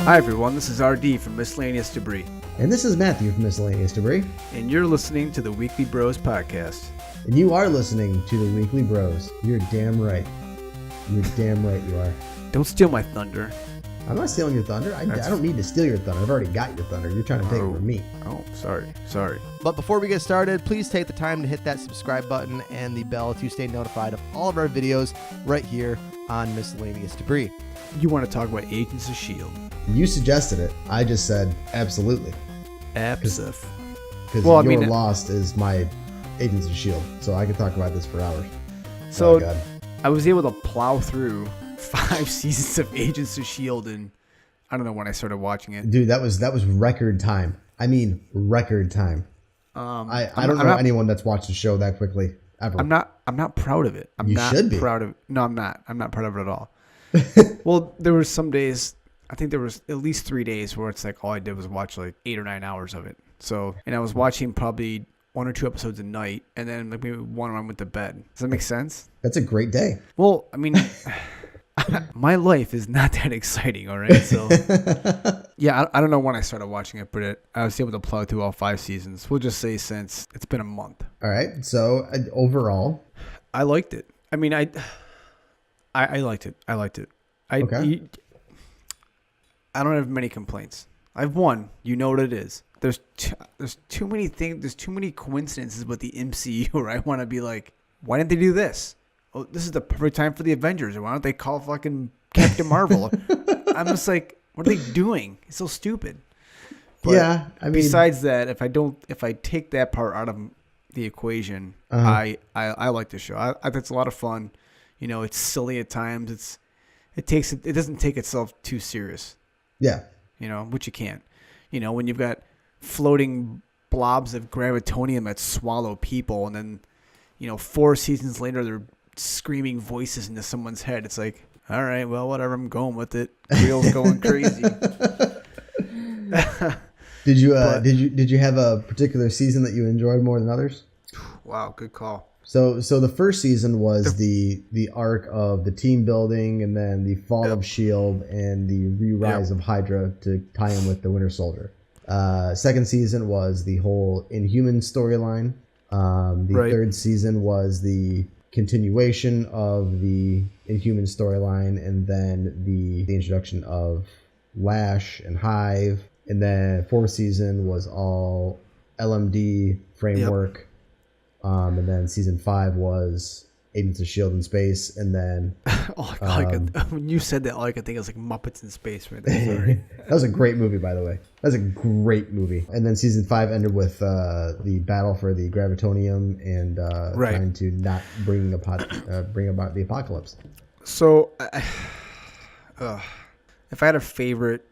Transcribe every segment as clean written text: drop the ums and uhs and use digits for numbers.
Hi everyone, this is RD from Miscellaneous Debris. And this is Matthew from Miscellaneous Debris. And you're listening to the Weekly Bros Podcast. And you are listening to the Weekly Bros. You're damn right. You're damn right you are. Don't steal my thunder. I'm not stealing your thunder. I don't need to steal your thunder. I've already got your thunder. You're trying to take it from me. Oh, sorry. But before we get started, please take the time to hit that subscribe button and the bell to stay notified of all of our videos right here on Miscellaneous Debris. You want to talk about Agents of S.H.I.E.L.D. You suggested it. I just said absolutely. Absif. Because Your Lost is my Agents of S.H.I.E.L.D. So I could talk about this for hours. So I was able to plow through 5 seasons of Agents of S.H.I.E.L.D. and I don't know when I started watching it. Dude, that was record time. I mean, record time. I don't know anyone that's watched the show that quickly ever. I'm not proud of it. You should be. Proud of it. No, I'm not. I'm not proud of it at all. Well, there were some days, I think there was at least 3 days where it's like all I did was watch like 8 or 9 hours of it. So, and I was watching probably 1 or 2 episodes a night, and then like maybe one when I went to bed. Does that make sense? That's a great day. Well, I mean, my life is not that exciting, all right? So, yeah, I don't know when I started watching it, but I was able to plow through all 5 seasons. We'll just say since it's been a month. All right. So, overall, I liked it. I mean, I liked it. Okay. I don't have many complaints. I've one. You know what it is. There's too many things. There's too many coincidences with the MCU where I want to be like, why didn't they do this? Oh, this is the perfect time for the Avengers. Or why don't they call fucking Captain Marvel? I'm just like, what are they doing? It's so stupid. But yeah. I mean, besides that, if I take that part out of the equation, I like the show. I think it's a lot of fun. You know, it's silly at times. It doesn't take itself too serious. Yeah. You know, which you can't. You know, when you've got floating blobs of gravitonium that swallow people, and then, 4 seasons later they're screaming voices into someone's head. It's like, all right, well, whatever. I'm going with it. Reel's going crazy. Did you have a particular season that you enjoyed more than others? Wow, good call. So the first season was the arc of the team building, and then the fall of S.H.I.E.L.D. and the re-rise of Hydra to tie in with the Winter Soldier. Second season was the whole Inhuman storyline. Third season was the continuation of the Inhuman storyline, and then the introduction of Lash and Hive. And then fourth season was all LMD framework. Yep. And then season 5 was Agents of S.H.I.E.L.D. in space, and then when you said that, all I could think was like Muppets in space right there. Sorry. That was a great movie, by the way. That was a great movie. And then season 5 ended with the battle for the gravitonium and trying to not bring about the apocalypse. So, if I had a favorite,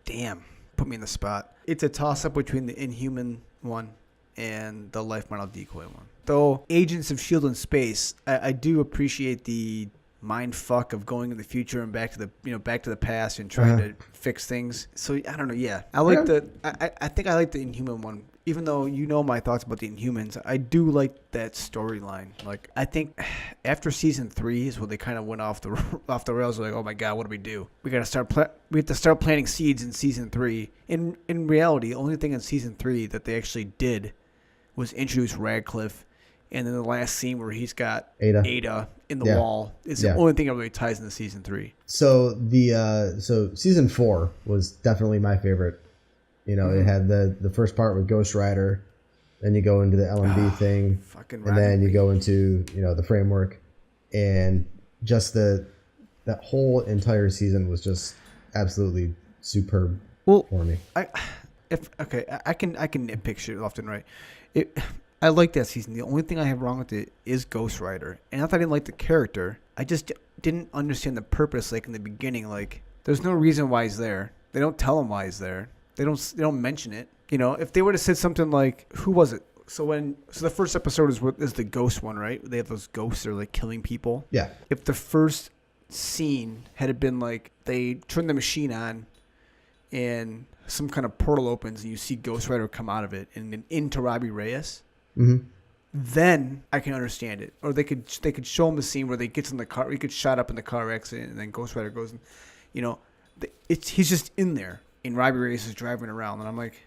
put me in the spot. It's a toss-up between the Inhuman one and the Life Model Decoy one. Though Agents of S.H.I.E.L.D. in space, I do appreciate the mind fuck of going in the future and back to the past and trying to fix things. So I don't know. Yeah, I like I think I like the Inhuman one. Even though my thoughts about the Inhumans, I do like that storyline. Like, I think after season 3 is when they kind of went off the rails. Like, oh my god, what do we do? We have to start planting seeds in season 3. In reality, the only thing in season 3 that they actually did was introduce Radcliffe. And then the last scene where he's got Ada in the wall is the only thing that really ties into season 3. So so season 4 was definitely my favorite. It had the first part with Ghost Rider, then you go into the LMD thing, and then you go into the framework, and just that whole entire season was just absolutely superb for me. I can nitpick shit left and right. I like that season. The only thing I have wrong with it is Ghost Rider. And not that I didn't like the character. I just didn't understand the purpose, like in the beginning. Like, there's no reason why he's there. They don't tell him why he's there. They don't mention it. If they would have said something like, who was it? So the first episode is the ghost one, right? They have those ghosts that are like killing people. Yeah. If the first scene had been like they turn the machine on and some kind of portal opens and you see Ghost Rider come out of it and then into Robbie Reyes. Mm-hmm. Then I can understand it. Or they could show him the scene where they gets in the car, he gets shot up in the car accident, and then Ghost Rider goes, and he's just in there. and Robbie Reyes is driving around, and I'm like,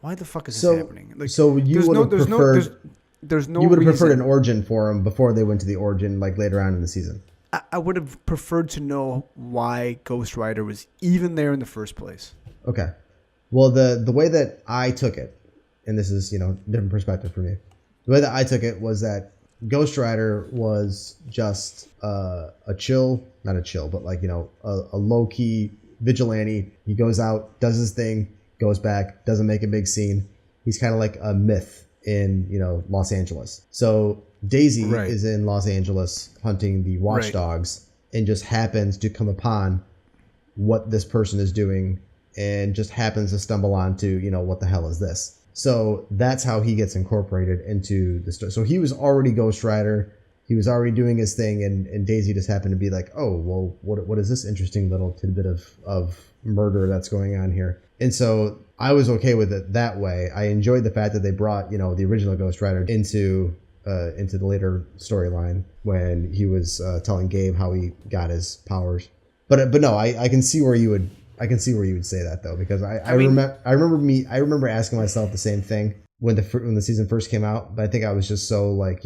why the fuck is this happening? Like, so you would have preferred. There's no You would have reason. preferred an origin for him before they went to the origin, like later on in the season. I would have preferred to know why Ghost Rider was even there in the first place. Okay. Well, the way that I took it, and this is, different perspective for me. The way that I took it was that Ghost Rider was just not a chill, but like, a low-key vigilante. He goes out, does his thing, goes back, doesn't make a big scene. He's kind of like a myth in, Los Angeles. So Daisy is in Los Angeles hunting the watchdogs and just happens to come upon what this person is doing and just happens to stumble onto, what the hell is this? So that's how he gets incorporated into the story. So he was already Ghost Rider. He was already doing his thing, and Daisy just happened to be like, oh, well, what is this interesting little tidbit of murder that's going on here? And so I was okay with it that way. I enjoyed the fact that they brought, the original Ghost Rider into the later storyline when he was telling Gabe how he got his powers. But no, I can see where you would say that though, because I remember asking myself the same thing when the season first came out, but I think I was just so like,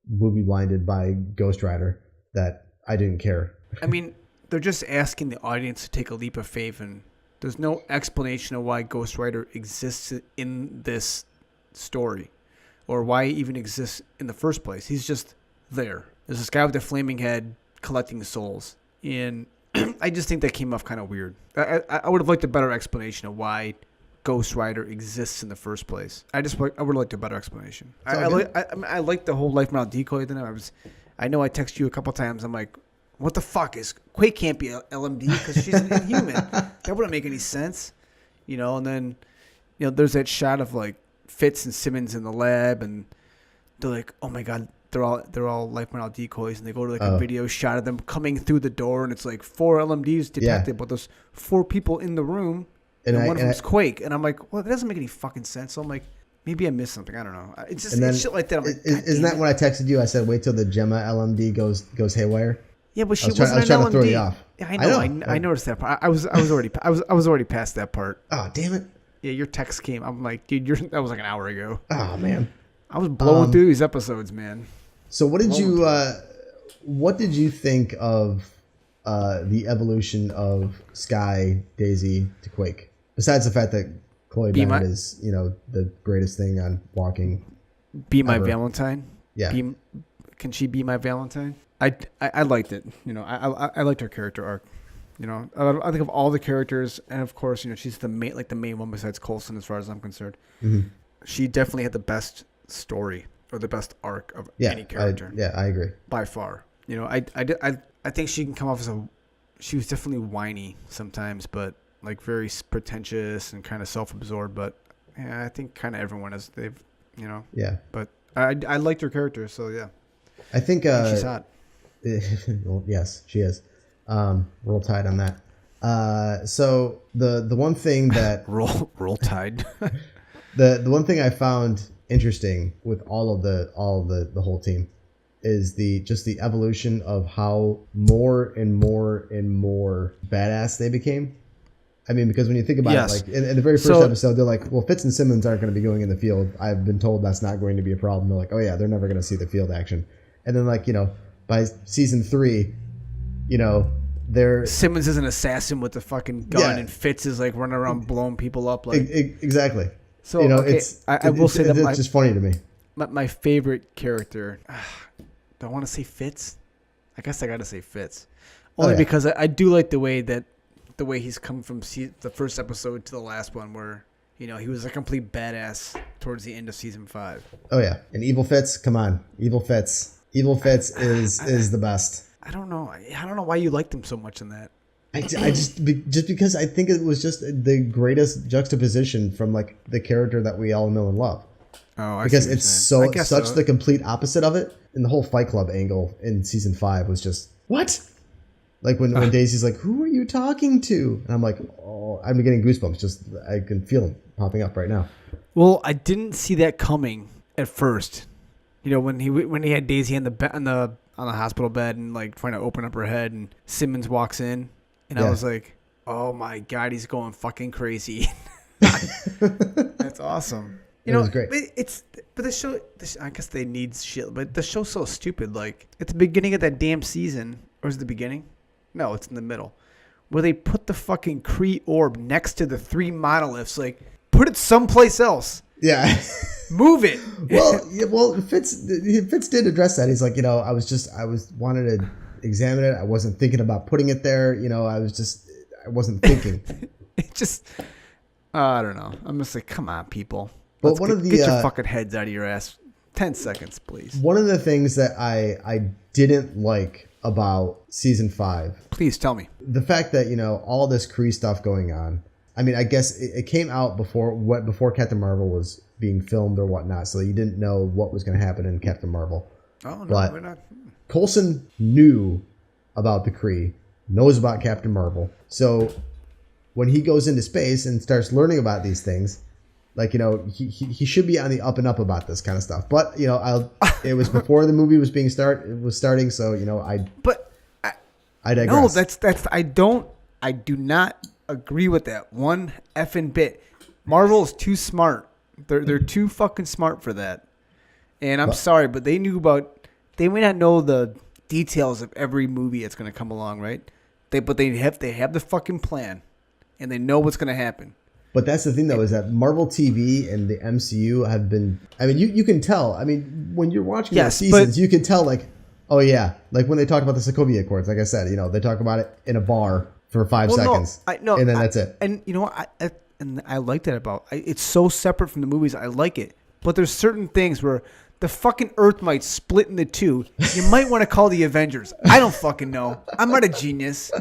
movie blinded by Ghost Rider that I didn't care. I mean, they're just asking the audience to take a leap of faith, and there's no explanation of why Ghost Rider exists in this story or why he even exists in the first place. He's just there. There's this guy with a flaming head collecting souls, and I just think that came off kind of weird. I would have liked a better explanation of why Ghost Rider exists in the first place. I would have liked a better explanation. I like the whole life model decoy thing. I know I texted you a couple times. I'm like, what the fuck is Quake can't be LMD because she's an Inhuman. That wouldn't make any sense, And then, there's that shot of like Fitz and Simmons in the lab, and they're like, oh my god. They're all life model decoys, and they go to like a video shot of them coming through the door, and it's like 4 LMDs detected, but there's 4 people in the room, and one of them's Quake. And I'm like, well, that doesn't make any fucking sense. So I'm like, maybe I missed something. I don't know. It's just it's shit like that. I'm like, isn't that when I texted you? I said, wait till the Gemma LMD goes haywire. Yeah, but she I was trying to throw you off. Yeah, I know. I noticed that part. I was already past that part. Oh, damn it. Yeah, your text came. I'm like, dude, that was like an hour ago. Oh man, I was blowing through these episodes, man. So what did you think of the evolution of Sky, Daisy to Quake? Besides the fact that Chloe Bennett is, the greatest thing on walking. Be my Valentine. Yeah. Can she be my Valentine? I liked it. I liked her character arc. I think of all the characters, and of course, she's the main one besides Coulson, as far as I'm concerned. Mm-hmm. She definitely had the best story. Or the best arc of any character. I agree. By far. I think she can come off as she was definitely whiny sometimes, but like very pretentious and kind of self-absorbed. But yeah, I think kind of everyone is. Yeah. But I liked her character, so yeah. I think she's hot. Well, yes, she is. Roll Tide on that. So the one thing that roll Tide. the one thing I found interesting with all of the whole team is the evolution of how more and more and more badass they became. I mean, because when you think about it, like in the very first episode, they're like, well, Fitz and Simmons aren't going to be going in the field. I've been told that's not going to be a problem. They're like, oh yeah, they're never going to see the field action. And then like, by season 3, they're Simmons is an assassin with a fucking gun, and Fitz is like running around blowing people up. Like exactly. So I will say that it's just funny to me. My favorite character, do I want to say Fitz? I guess I got to say Fitz, only because I do like the way he's come from the first episode to the last one, where he was a complete badass towards the end of season 5. Oh yeah, and Evil Fitz, come on, Evil Fitz is the best. I don't know why you liked him so much in that. I just because I think it was just the greatest juxtaposition from like the character that we all know and love. Oh, because it's such the complete opposite of it. And the whole Fight Club angle in season 5 was just what? Like when Daisy's like, "Who are you talking to?" And I'm like, "Oh, I'm getting goosebumps. Just I can feel them popping up right now." Well, I didn't see that coming at first. When he had Daisy on the hospital bed and like trying to open up her head, and Simmons walks in. And I was like, Oh my God, he's going fucking crazy. That's awesome. You know, was great. But the show, I guess they need shit, but the show's so stupid. Like, at the beginning of that damn season, or is it the beginning? No, it's in the middle. Where they put the fucking Kree orb next to the 3 monoliths. Like, put it someplace else. Yeah. Move it. Well, Fitz did address that. He's like, I wanted to examine it. I wasn't thinking about putting it there. I wasn't thinking. It just, I don't know. I'm just like, come on, people. But Get your fucking heads out of your ass. 10 seconds, please. One of the things that I didn't like about season 5. Please tell me. The fact that, all this Kree stuff going on. I mean, I guess it came out before Captain Marvel was being filmed or whatnot, so you didn't know what was going to happen in Captain Marvel. Oh, no, but we're not. Coulson knew about the Kree, knows about Captain Marvel. So when he goes into space and starts learning about these things, like, he should be on the up and up about this kind of stuff. But, it was before the movie was starting, so, I digress. No, I do not agree with that one effing bit. Marvel is too smart. They're too fucking smart for that. And I'm sorry, but they may not know the details of every movie that's going to come along, right? But they have the fucking plan, and they know what's going to happen. But that's the thing, though, is that Marvel TV and the MCU have been... I mean, you can tell. I mean, when you're watching the seasons, you can tell, like, oh, yeah. Like, when they talk about the Sokovia Accords, like I said, they talk about it in a bar for 5 seconds. No, and then that's it. And you know what? I like that about... it's so separate from the movies. I like it. But there's certain things where the fucking Earth might split into 2. You might want to call the Avengers. I don't fucking know. I'm not a genius.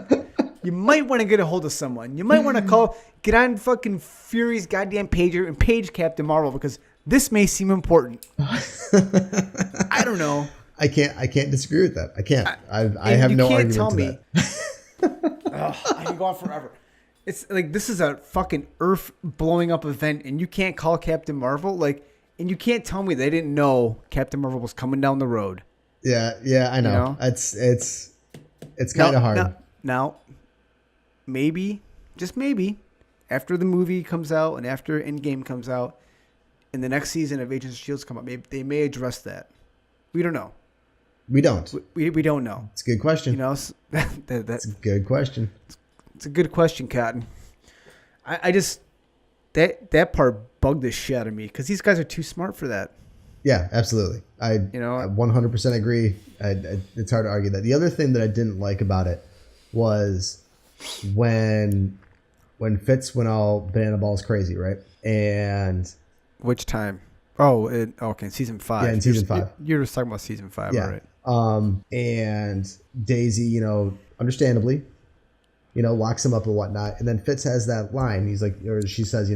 You might want to get a hold of someone. You might want to get on fucking Fury's goddamn pager and page Captain Marvel, because this may seem important. I don't know. I can't disagree with that. I can't. I have no argument to that. I can go on forever. It's like, this is a fucking Earth blowing up event, and you can't call Captain Marvel, like, and you can't tell me they didn't know Captain Marvel was coming down the road. Yeah, I know. It's kind of hard. Now, maybe, just maybe, after the movie comes out and after Endgame comes out, and the next season of Agents of S.H.I.E.L.D. come up, maybe they may address that. We don't know. We don't. We don't know. It's a good question. That's a good question. It's a good question, Cotton. I just that part bugged the shit out of me, because these guys are too smart for that. Yeah, absolutely. I 100% agree. It's hard to argue that. The other thing that I didn't like about it was when Fitz went all banana balls crazy, right? And which time? Oh, okay, season 5. Yeah, in season 5. You're just talking about season 5, yeah. All right? And Daisy, understandably, locks him up and whatnot. And then Fitz has that line. He's like, or she says,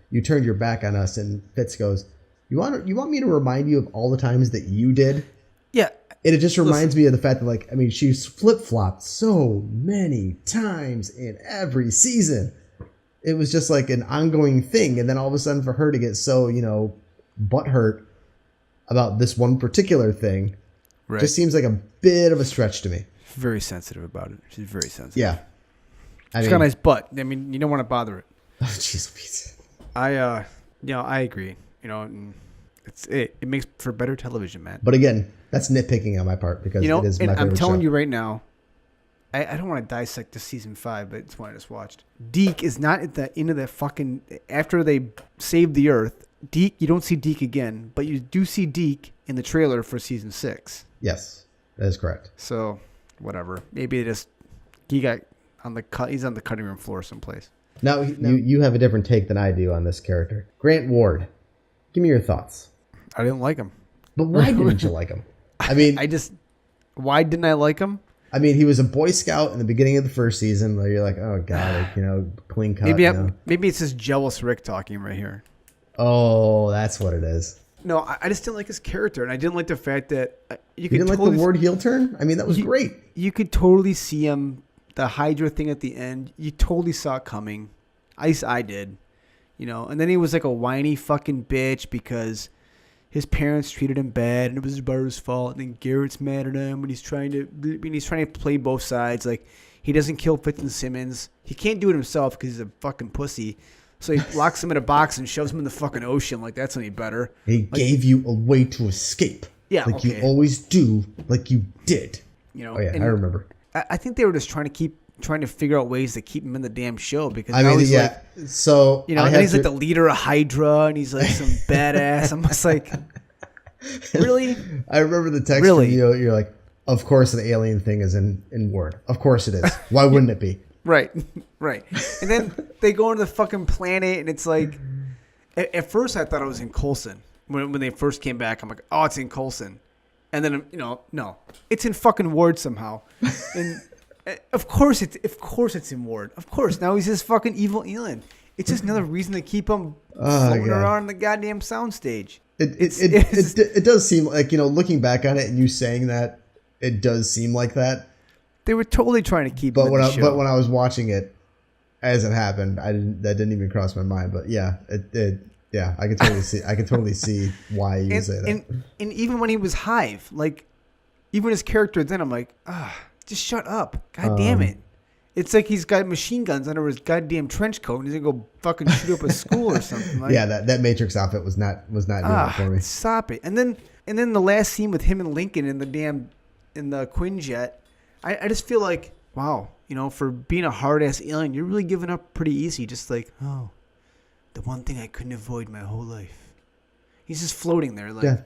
you turned your back on us. And Fitz goes, you want me to remind you of all the times that you did? Yeah. And it just reminds me of the fact that, she's flip-flopped so many times in every season. It was just like an ongoing thing. And then all of a sudden for her to get so, butthurt about this one particular thing, right, just seems like a bit of a stretch to me. Very sensitive about it. She's very sensitive. Yeah. She's got a nice butt. I mean, you don't want to bother it. Oh, jeez. I agree. It makes for better television, Matt. But again, that's nitpicking on my part, because it is my favorite I'm telling show. you right now, I don't want to dissect this season 5, but it's one I just watched. Deke is not at the end of the fucking... After they save the Earth, Deke, you don't see Deke again, but you do see Deke in the trailer for season 6. Yes, that is correct. So, whatever. Maybe he's on the cutting room floor someplace. Now, you have a different take than I do on this character. Grant Ward, give me your thoughts. I didn't like him. But why didn't you like him? I mean... Why didn't I like him? I mean, he was a Boy Scout in the beginning of the first season, where you're like, oh, God, clean cut. Maybe it's just jealous Rick talking right here. Oh, that's what it is. No, I just didn't like his character, and I didn't like the fact that you didn't like the Ward heel turn? I mean, that was great. You could totally see him, the Hydra thing at the end. You totally saw it coming. I did, And then he was like a whiny fucking bitch because his parents treated him bad, and it was his brother's fault. And then Garrett's mad at him, and he's trying to play both sides. Like, He doesn't kill Fitzsimmons. He can't do it himself because he's a fucking pussy. So he locks him in a box and shoves him in the fucking ocean. Like, that's any better. He gave you a way to escape. Yeah, like you always do, like you did. You know, oh yeah, I remember. I think they were just trying to figure out ways to keep him in the damn show because I now mean, he's yeah. like, So you know, and then he's like the leader of Hydra, and he's like some badass. I'm just like, really? I remember the text from you. You're like, of course, the alien thing is in Word. Of course it is. Why wouldn't it be? Right. And then they go into the fucking planet, and it's like, at first I thought it was in Coulson. When they first came back, I'm like, oh, it's in Coulson. And then, you know, no, it's in fucking Ward somehow. And of course it's in Ward. Of course. Now he's this fucking evil alien. It's just another reason to keep him floating around the goddamn soundstage. It does seem like, you know, looking back on it and you saying that, it does seem like that. They were totally trying to keep him in the show. But when I was watching it as it happened, that didn't even cross my mind. But yeah, yeah, I could totally see why you say that. And even when he was Hive, like, even his character then, I'm like, just shut up. God damn it. It's like he's got machine guns under his goddamn trench coat and he's going to go fucking shoot up a school or something. Like, yeah, that Matrix outfit was not doing it for me. Stop it. And then the last scene with him and Lincoln in the Quinjet, I just feel like, wow, you know, for being a hard-ass alien, you're really giving up pretty easy. Just like, oh, the one thing I couldn't avoid my whole life. He's just floating there like,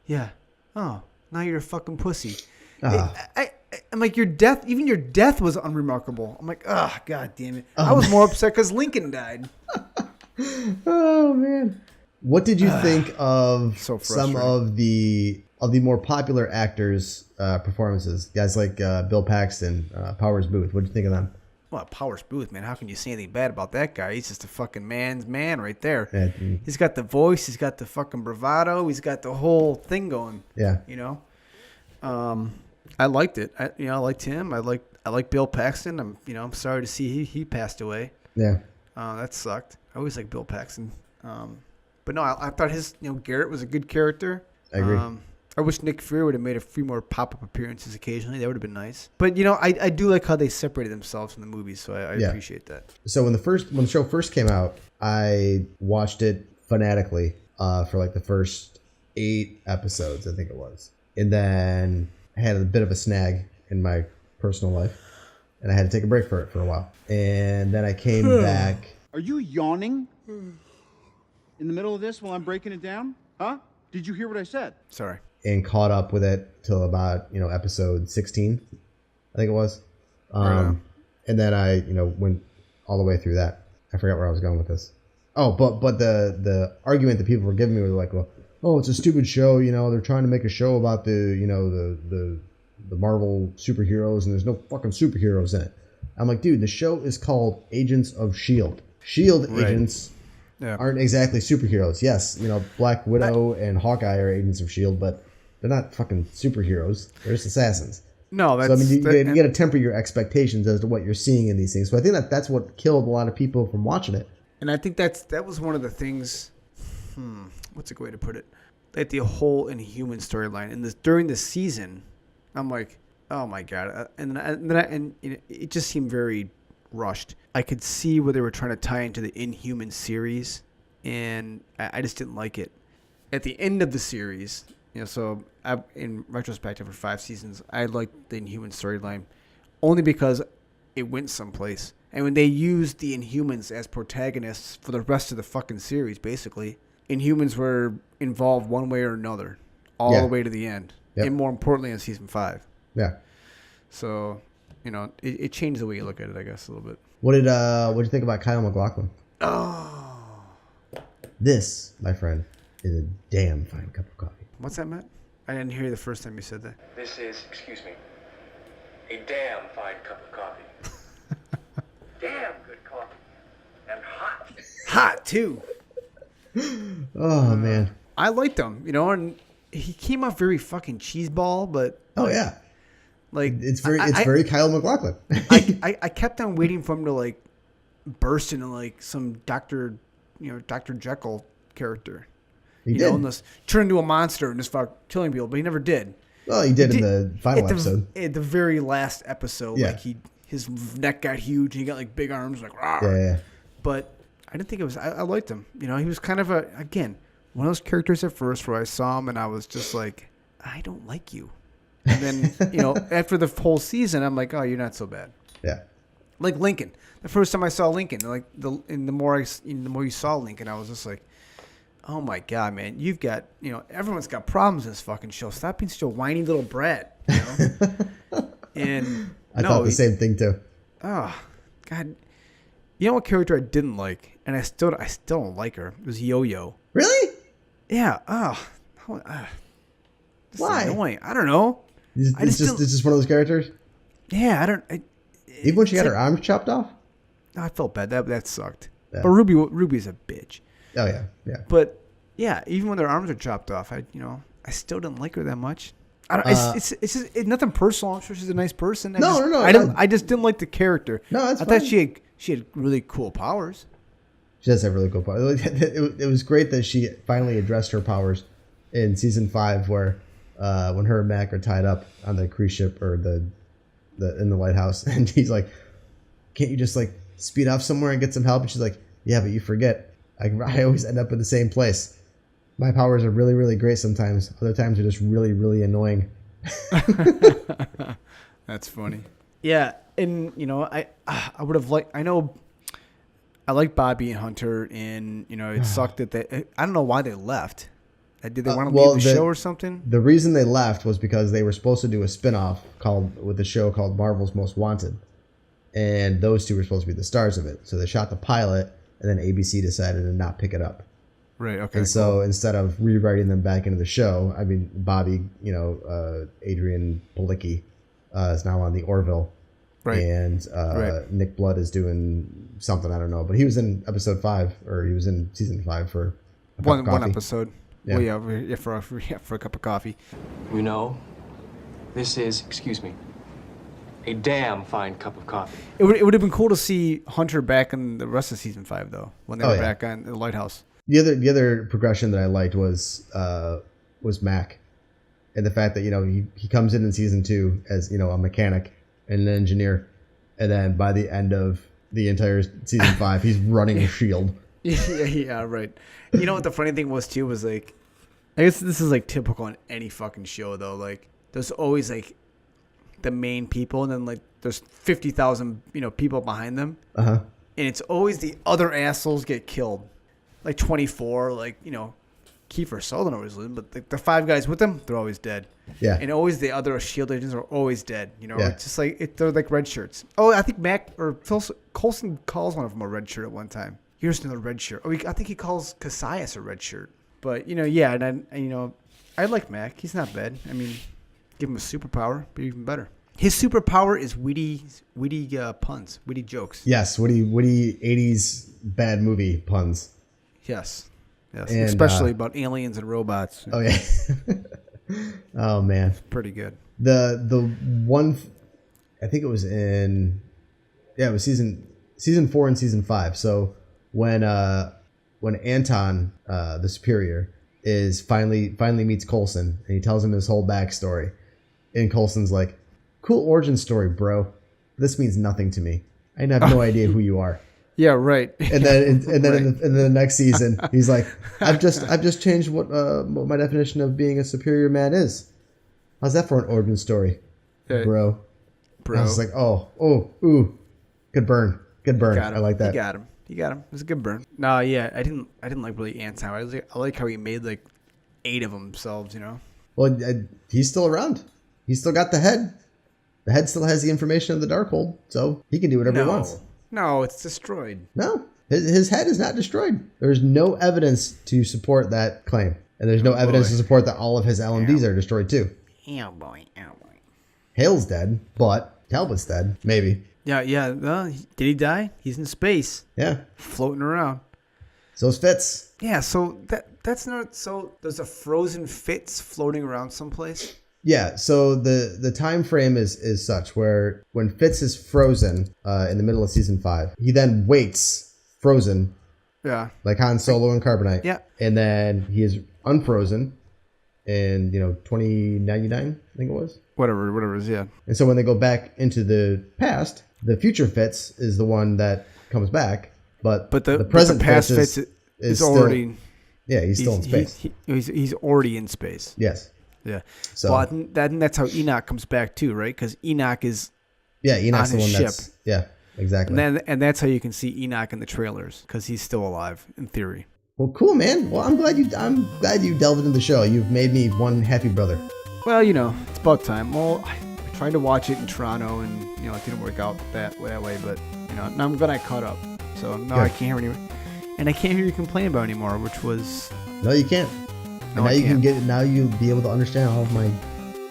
yeah. Oh, now you're a fucking pussy. I'm like, even your death was unremarkable. I'm like, god damn it. I was more upset because Lincoln died. Oh, man. What did you think of some of the more popular actors' performances? Guys like Bill Paxton, Powers Booth. What did you think of them? Well, Powers Booth, man, how can you say anything bad about that guy? He's just a fucking man's man right there. Yeah. He's got the voice. He's got the fucking bravado. He's got the whole thing going. Yeah. You know? I liked it. I liked him. I like Bill Paxton. I'm sorry to see he passed away. Yeah. That sucked. I always liked Bill Paxton. But no, I thought Garrett was a good character. I agree. I wish Nick Fury would have made a few more pop-up appearances occasionally. That would have been nice. But, I do like how they separated themselves from the movies, so I appreciate that. So when the show first came out, I watched it fanatically for like the first 8 episodes, I think it was. And then I had a bit of a snag in my personal life, and I had to take a break for it for a while. And then I came back. Are you yawning in the middle of this while I'm breaking it down? Huh? Did you hear what I said? Sorry. And caught up with it till about episode 16, I think it was. And then I went all the way through that. I forgot where I was going with this. Oh, but the argument that people were giving me was like, well, oh, it's a stupid show. They're trying to make a show about the Marvel superheroes, and there's no fucking superheroes in it. I'm like, dude, the show is called Agents of S.H.I.E.L.D. S.H.I.E.L.D. agents aren't exactly superheroes. Yes, Black Widow and Hawkeye are agents of S.H.I.E.L.D., but they're not fucking superheroes. They're just assassins. No, that's... So, I mean, you got to temper your expectations as to what you're seeing in these things. So I think that's what killed a lot of people from watching it. And I think that was one of the things... what's a good way to put it? Like the whole Inhuman storyline. And during the season, I'm like, oh my God. And it just seemed very rushed. I could see where they were trying to tie into the Inhuman series, and I just didn't like it. At the end of the series... so in retrospective for 5 seasons, I liked the Inhuman storyline only because it went someplace. And when they used the Inhumans as protagonists for the rest of the fucking series, basically, Inhumans were involved one way or another all the way to the end. Yep. And more importantly, in season 5. Yeah. So, it changed the way you look at it, I guess, a little bit. What did you think about Kyle MacLachlan? Oh. This, my friend, is a damn fine cup of coffee. What's that, Matt? I didn't hear you the first time you said that. This is, excuse me, a damn fine cup of coffee. Damn good coffee. And hot. Hot, too. Oh, man. I liked him, and he came off very fucking cheeseball, but... Oh, yeah. Like... It's very Kyle MacLachlan. I kept on waiting for him to, like, burst into, like, some Dr. Jekyll character. He did. And just turn into a monster and just start killing people, but he never did. Well, he did in the final episode. At the very last episode, like his neck got huge. And he got like big arms, like rawr. Yeah. But I didn't think it was. I liked him. You know, he was kind of one of those characters at first where I saw him and I was just like, I don't like you. And then after the whole season, I'm like, oh, you're not so bad. Yeah. Like Lincoln. The first time I saw Lincoln, the more you saw Lincoln, I was just like, oh my God, man, you've got, everyone's got problems in this fucking show. Stop being such a whiny little brat, And I thought the same thing too. Oh, God. You know what character I didn't like, and I still don't like her. It was Yo-Yo. Really? Yeah. Why? Annoying. I don't know. It's just one of those characters. Yeah, I don't. Even when she got her arms chopped off. I felt bad. That sucked. Yeah. But Ruby's a bitch. Oh yeah. But yeah, even when their arms are chopped off, I still didn't like her that much. I don't. It's nothing personal. I'm sure she's a nice person. No. I just didn't like the character. No, that's I fine. thought she had really cool powers. She does have really cool powers. It was great that she finally addressed her powers in season 5, where when her and Mac are tied up on the cruise ship or in the lighthouse, and he's like, "Can't you just like speed off somewhere and get some help?" And she's like, "Yeah, but you forget. I always end up in the same place. My powers are really, really great sometimes. Other times they're just really, really annoying." That's funny. Yeah, and I would have liked. I like Bobby and Hunter, and it sucked that I don't know why they left. Did they want to leave the show or something? The reason they left was because they were supposed to do a spinoff with a show called Marvel's Most Wanted, and those two were supposed to be the stars of it. So they shot the pilot, and then ABC decided to not pick it up. Right. Okay. And so instead of rewriting them back into the show, I mean, Bobby, Adrian Palicki is now on the Orville. Right. And Nick Blood is doing something, I don't know. But he was in episode 5, or he was in season 5 for one episode. Yeah. Well, yeah, for a cup of coffee. This is, excuse me, a damn fine cup of coffee. It would have been cool to see Hunter back in the rest of season 5, though, when they were back on the lighthouse. The other progression that I liked was Mac, and the fact that he comes in season 2 as a mechanic and an engineer, and then by the end of the entire season 5, he's running S.H.I.E.L.D. Yeah, right. You know what the funny thing was too was like, I guess this is like typical in any fucking show though. Like, there's always like the main people, and then like there's 50,000 people behind them, and it's always the other assholes get killed. Like 24, like Kiefer Sutherland always lives, but the 5 guys with them, they're always dead. Yeah. And always the other S.H.I.E.L.D. agents are always dead. Yeah. It's just like they're like red shirts. Oh, I think Mac or Phil Coulson calls one of them a red shirt at one time. Here's another red shirt. Oh, I think he calls Cassius a red shirt. But yeah, and I like Mac. He's not bad. I mean, give him a superpower, be even better. His superpower is witty puns, witty jokes. Yes, witty 80s bad movie puns. Yes, and, especially about aliens and robots. Oh yeah. Oh man, pretty good. The one, I think it was it was season 4 and season 5. So when Anton, the superior, is finally meets Coulson, and he tells him his whole backstory, and Coulson's like, "Cool origin story, bro. This means nothing to me. I have no idea who you are." Yeah, right. And then right. in the next season, he's like, I've just changed what my definition of being a superior man is. How's that for an origin story, bro? I was like, ooh, good burn. I like that. You got him. It was a good burn. No, yeah, I didn't like really Anton. I like how he made like 8 of themselves. Well, he's still around. He's still got the head. The head still has the information of the Darkhold, so he can do whatever he wants. No, it's destroyed. No, his head is not destroyed. There's no evidence to support that claim. And there's no evidence to support that all of his LMDs are destroyed too. Oh boy. Hale's dead, but Talbot's dead. Maybe. Yeah. Did he die? He's in space. Yeah. Floating around. So's Fitz. Yeah, so that's not... So there's a frozen Fitz floating around someplace? Yeah, so the time frame is such where when Fitz is frozen in the middle of season 5, he then waits frozen, like Han Solo and Carbonite, and then he is unfrozen in 2099, I think it was. Whatever it is, yeah. And so when they go back into the past, The future Fitz is the one that comes back, but the present past Fitz Fitz is is already. yeah, he's still in space. He's already in space. Yes. Yeah. So Well, I think that's how Enoch comes back too, right? Because Enoch is Enoch's on the his one ship. that's exactly. and that's how you can see Enoch in the trailers because he's still alive in theory. Well, cool, man. Well, I'm glad you delved into the show. You've made me one happy brother. Well, it's about time. Well, I tried to watch it in Toronto, and it didn't work out that way. But now I'm glad I caught up. So now I can't hear I can't hear you complain about it anymore, which was No, you can't. No, and now I you can't. can get. Now you'll be able to understand all of my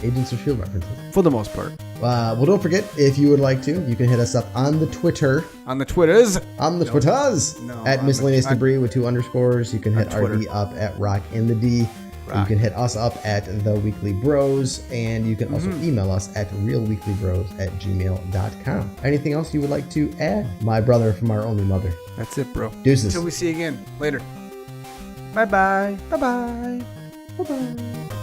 Agents of S.H.I.E.L.D. references. for the most part. Well, don't forget, if you would like to, you can hit us up on the Twitter. On the Twitters. Twitters. No, at on Miscellaneous the- Debris with 2 underscores. You can hit Twitter. RD up at Rock in the D. Rock. You can hit us up at The Weekly Bros. And you can also email us at realweeklybros@gmail.com. Anything else you would like to add? My brother from our only mother. That's it, bro. Deuces. Until we see you again later. Bye bye. Bye bye. Bye bye.